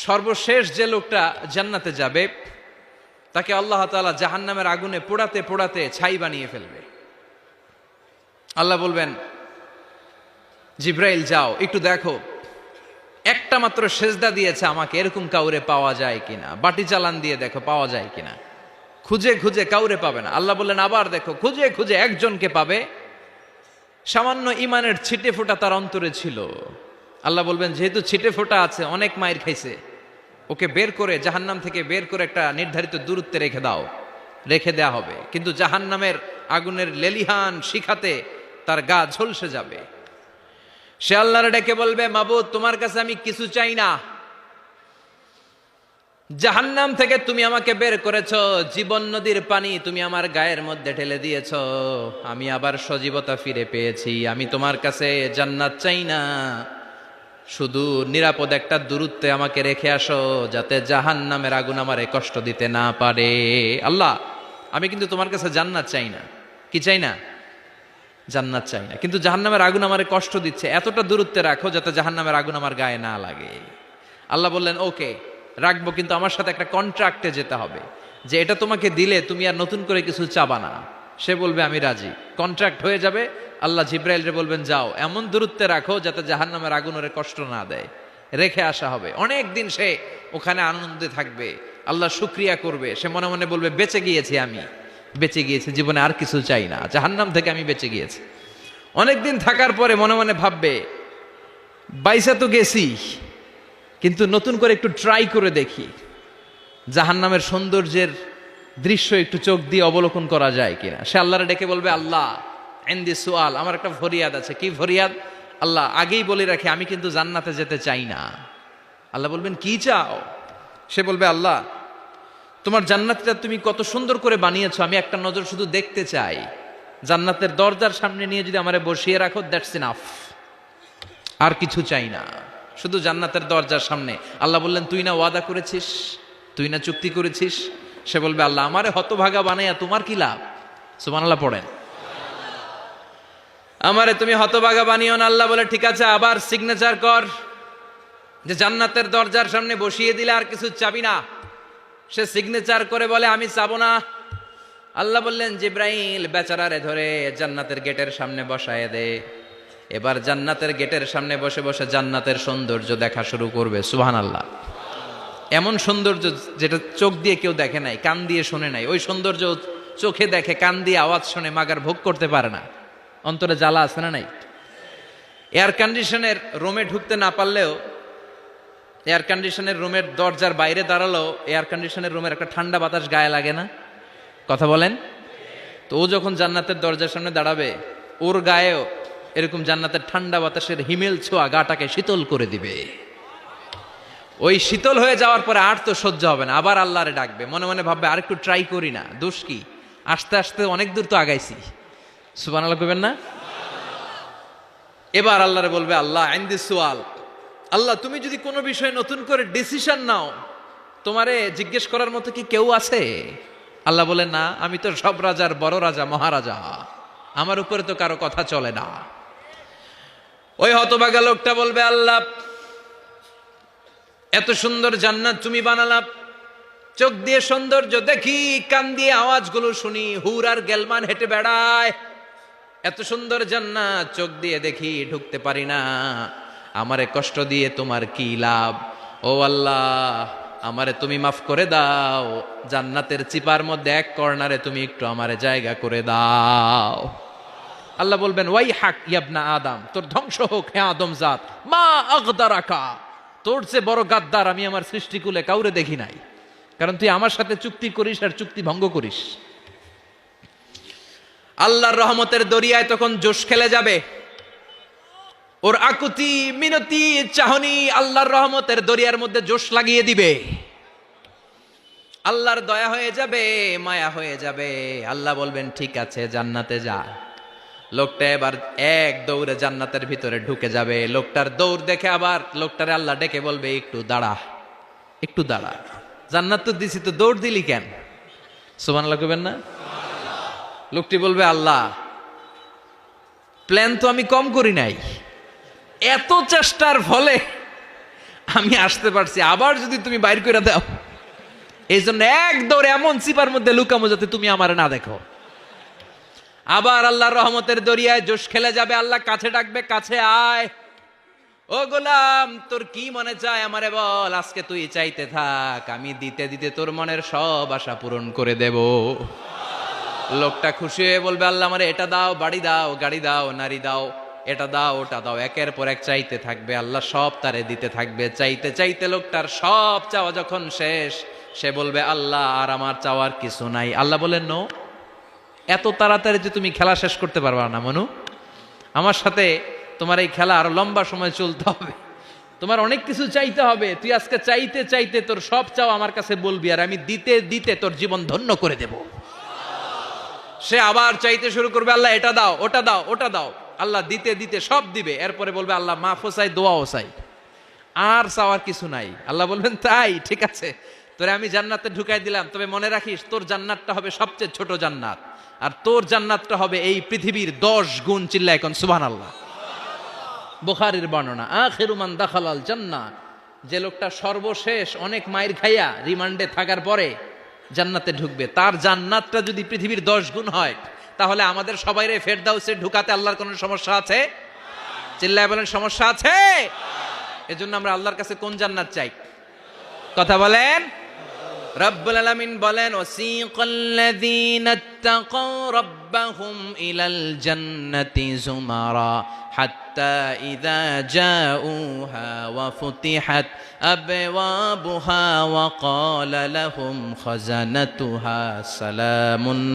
সর্বশেষ যে লোকটা জান্নাতে যাবে তাকে আল্লাহ তাআলা জাহান্নামের আগুনে পোড়াতে পোড়াতে ছাই বানিয়ে ফেলবে। আল্লাহ বলবেন, জিব্রাইল যাও একটু দেখো, একটা মাত্র সেজদা দিয়েছে আমাকে, এরকম কাউরে পাওয়া যায় কিনা। বাটি চালান দিয়ে দেখো পাওয়া যায় কিনা। খুঁজে খুঁজে কাউরে পাবে না। আল্লাহ বললেন আবার দেখো, খুঁজে খুঁজে একজনকে পাবে, সামান্য ইমানের ছিটে ফোঁটা তার অন্তরে ছিল। আল্লাহ বলবেন, যেহেতু ছিটে ফোঁটা আছে, অনেক মায়ের খাইছে, ওকে বের করে জাহান্নাম থেকে বের করে একটা নির্ধারিত দূরত্বে রেখে দাও। রেখে দেয়া হবে, কিন্তু জাহান্নামের আগুনের লেলিহান শিখাতে তার গা ঝলসে যাবে। সে আল্লাহর ডেকে বলবে, মাবুদ তোমার কাছে আমি কিছু চাই না, জাহান্নাম থেকে তুমি আমাকে বের করেছো, জীবন নদীর পানি তুমি আমার গায়ের মধ্যে ঢেলে দিয়েছো, আমি আবার সজীবতা ফিরে পেয়েছি। আমি তোমার কাছে জান্নাত চাই না, শুধু নিরাপদ একটা দূরত্বে আমাকে রেখে আসো, যাতে জাহান্নামের আগুন আমারে কষ্ট দিতে না পারে। আল্লাহ, আমি কিন্তু তোমার কাছে জান্নাত চাই না। কি চাই না? জান্নাত চাই না, কিন্তু জাহান্নামের আগুন আমারে কষ্ট দিচ্ছে, এতটা দূরত্বে রাখো যাতে জাহান্নামের আগুন আমার গায়ে না লাগে। আল্লাহ বললেন, ওকে রাখবো, কিন্তু আমার সাথে একটা কন্ট্রাক্টে যেতে হবে, যে এটা তোমাকে দিলে তুমি আর নতুন করে কিছু চাবা না। সে বলবে আমি রাজি, কন্ট্রাক্ট হয়ে যাবে। আল্লাহ জিব্রাইলরে বলবেন, যাও এমন দূরত্বে রাখো যাতে জাহান্নামের আগুন ওরে কষ্ট না দেয়। রেখে আসা হবে, অনেক দিন সে ওখানে আনন্দে থাকবে, আল্লাহ শুকরিয়া করবে। সে মনে মনে বলবে, বেঁচে গিয়েছি, আমি বেঁচে গিয়েছি, জীবনে আর কিছু চাই না, জাহান্নাম থেকে আমি বেঁচে গিয়েছি। অনেকদিন থাকার পরে মনে মনে ভাববে, বাইসা তো গেছি, কিন্তু নতুন করে একটু ট্রাই করে দেখি, জাহান্নামের সৌন্দর্যের দৃশ্য একটু চোখ দিয়ে অবলোকন করা যায় কিনা। সে আল্লাহরে ডেকে বলবে, আল্লাহ ইনদি সুআল, আমার একটা ফরিয়াদ আছে। কি ফরিয়াদ? আল্লাহ আগেই বলে রাখি, আমি কিন্তু জান্নাতে যেতে চাই না। আল্লাহ বলবেন, কি চাও? সে বলবে, আল্লাহ তোমার জান্নাতটা তুমি কত সুন্দর করে বানিয়েছো, আমি একটা নজর শুধু দেখতে চাই। জান্নাতের দরজার সামনে নিয়ে যদি আমারে বসিয়ে রাখো, দ্যাটস ইনাফ, আর কিছু চাই না, শুধু জান্নাতের দরজার সামনে। আল্লাহ বললেন, তুই না ওয়াদা করেছিস, তুই না চুক্তি করেছিস। সে বলবে, আল্লাহ আমারে হতভাগা বানাইয়া তোমার কি লাভ? সুবহানাল্লাহ পড়েন। আমারে তুমি হতভাগা বানিও না। আল্লাহ বলে, ঠিক আছে, আবার সিগনেচার কর যে জান্নাতের দরজার সামনে বসিয়ে দিলে আর কিছু চাবি না। সে সিগনেচার করে বলে, আমি চাবো না। আল্লাহ বললেন, জিব্রাইল বেচারারে ধরে জান্নাতের গেটের সামনে বসায় দে। এবার জান্নাতের গেটের সামনে বসে বসে জান্নাতের সৌন্দর্য দেখা শুরু করবে। সুবহানাল্লাহ। এমন সৌন্দর্য যেটা চোখ দিয়ে কেউ দেখে নাই, কান দিয়ে শোনে নাই। ওই সৌন্দর্য চোখে দেখে, কান দিয়ে আওয়াজ শোনে, মাগার ভোগ করতে পারে না। অন্তরে জ্বালা আছে না নাই? এয়ার কন্ডিশনের রুমে ঢুকতে না পারলেও, এয়ার কন্ডিশনের রুমের দরজার বাইরে দাঁড়ালো, এয়ার কন্ডিশনের রুমের একটা ঠান্ডা বাতাস গায়ে লাগে না? কথা বলেন তো। ও যখন জান্নাতের দরজার সামনে দাঁড়াবে, ওর গায়েও এরকম জান্নাতের ঠান্ডা বাতাসের হিমেল ছোঁয়া গাটাকে শীতল করে দিবে। ওই শীতল হয়ে যাওয়ার পরে আর তো সহ্য হবে না, আবার আল্লাহরে ডাকবে। মনে মনে ভাববে, আর একটু ট্রাই করি না, দোষ কি, আস্তে আস্তে অনেক দূর তো আগাইছি। সুবহানাল্লাহ কইবেন না? এবার আল্লাহরে বলবে, আল্লাহ ইনদি সুআল, আল্লাহ তুমি যদি কোনো বিষয়ে নতুন করে ডিসিশন নাও, তোমারে জিজ্ঞেস করার মতো কি কেউ আছে? আল্লাহ বলে, না, আমি তো সব রাজার বড় রাজা, মহারাজা, আমার উপরে তো কারো কথা চলে না। ওই হতভাগা লোকটা বলবে, আল্লাহ এত সুন্দর জান্নাত তুমি বানালা, চোখ দিয়ে সৌন্দর্য দেখি, কান দিয়ে আওয়াজগুলো শুনি, হুর আর গেলমান হেঁটে বেড়ায়, এত সুন্দর জান্নাত চোখ দিয়ে দেখি, ঢুকতে পারি না, আমারে কষ্ট দিয়ে তোমার কি লাভ? ও আল্লাহ, আমারে তুমি মাফ করে দাও, জান্নাতের চিপার মধ্যে এক কর্নারে তুমি একটু আমারে জায়গা করে দাও। আল্লাহ বলবেন, ওয়াই হাক ইয়াবনা আদম, তোর ধ্বংস হোক হে আদম জাত, মা আগদারাকা, তোর চেয়ে বড় গাদ্দার আমি আমার সৃষ্টিকুলে কাউরে দেখি নাই, কারণ তুই আমার সাথে চুক্তি করিস আর চুক্তি ভঙ্গ করিস। আল্লাহর রহমতের দরিয়ায় তখন জোশ খেলে যাবে, ওর আকুতি মিনতি চাহনি আল্লাহর রহমতের দরিয়ার মধ্যে জোশ লাগিয়ে দিবে। আল্লাহর দয়া হয়ে যাবে, মায়া হয়ে যাবে। আল্লাহ বলবেন, ঠিক আছে জান্নাতে যা। লোকটা এবার এক দৌড়ে জান্নাতের ভিতরে ঢুকে যাবে। লোকটার দৌড় দেখে আবার লোকটারে আল্লাহ ডেকে বলবে, একটু দাঁড়া, একটু দাঁড়া, জান্নাত তো দিছি, তো দৌড় দিলি কেন? সুবহানাল্লাহ কইবেন না? লোকটি বলবে, আল্লাহ প্ল্যান তো আমি কম করি নাই, এত চেষ্টার ফলে আমি আসতে পারছি, আবার যদি তুমি বাইর করে দাও, এই জন্য এক দৌড়ে এমন চিপার মধ্যে লুকামো যাতে তুমি আমার না দেখো। আবার আল্লাহর রহমতের দরিয়ায় জোশ খেলে যাবে, আল্লাহ কাছে ডাকবে, কাছে আয়, ও গোলাম তোর কি মনে চায় আমারে বল, আজকে তুই চাইতে থাক, আমি দিতে দিতে তোর মনের সব আশা পূরণ করে দেব। লোকটা খুশি হয়ে বলবে, আল্লাহ আমারে এটা দাও, বাড়ি দাও, গাড়ি দাও, নারী দাও, এটা দাও, ওটা দাও, একের পর এক চাইতে থাকবে, আল্লাহ সব তারে দিতে থাকবে। চাইতে চাইতে লোকটার সব চাওয়া যখন শেষ, সে বলবে, আল্লাহ আর আমার চাওয়ার কিছু নাই। আল্লাহ বলেন, নো, এত তাড়াতাড়ি যে তুমি খেলা শেষ করতে পারবা না মনু, আমার সাথে তোমার এই খেলা আরো লম্বা সময় চলতে হবে, তোমার অনেক কিছু চাইতে হবে। তুই আজকে চাইতে চাইতে তোর সব চাও আমার কাছে বলবি, আর আমি দিতে দিতে তোর জীবন ধন্য করে দেব। সে আবার চাইতে শুরু করবে, আল্লাহ এটা দাও, ওটা দাও, ওটা দাও, আল্লাহ দিতে দিতে সব দিবে। এরপরে বলবে, আল্লাহ মাফও চাই, দোয়াও চাই, আর চাওয়ার কিছু নাই। আল্লাহ বলবেন, তাই ঠিক আছে, তোরে আমি জান্নাতে ঢুকাই দিলাম, তবে মনে রাখিস তোর জান্নাতটা হবে সবচেয়ে ছোট জান্নাত, আর তোর জান্নাতটা হবে এই পৃথিবীর 10 গুণ। চিল্লায় এখন সুবহানাল্লাহ। বুখারীর বর্ণনা, আখিরু মান দাখালাল জান্নাহ, যে লোকটা সর্বশেষ অনেক মাইর খাইয়া রিমান্ডে থাকার পরে জান্নাতে ঢুকবে, তার জান্নাতটা যদি পৃথিবীর 10 গুণ হয়, তাহলে আমাদের সবাইরে ফেরদাউসে ঢুকাতে আল্লাহর কোনো সমস্যা আছে? চিল্লায় বলেন, সমস্যা আছে? এজন্য আমরা আল্লাহর কাছে কোন জান্নাত চাই? কথা বলেন। রব্বুল আলামিন বলেন, ওয়াসিকাল্লাযীনা ইত্তাকাও রাব্বাহুম ইলাল জান্নাতি যুমারা হাত্তা ইযা জাউহা ওয়া ফুতিহাত আবওয়াবুহা ওয়া ক্বালা লাহুম খাযানাতুহা সালামুন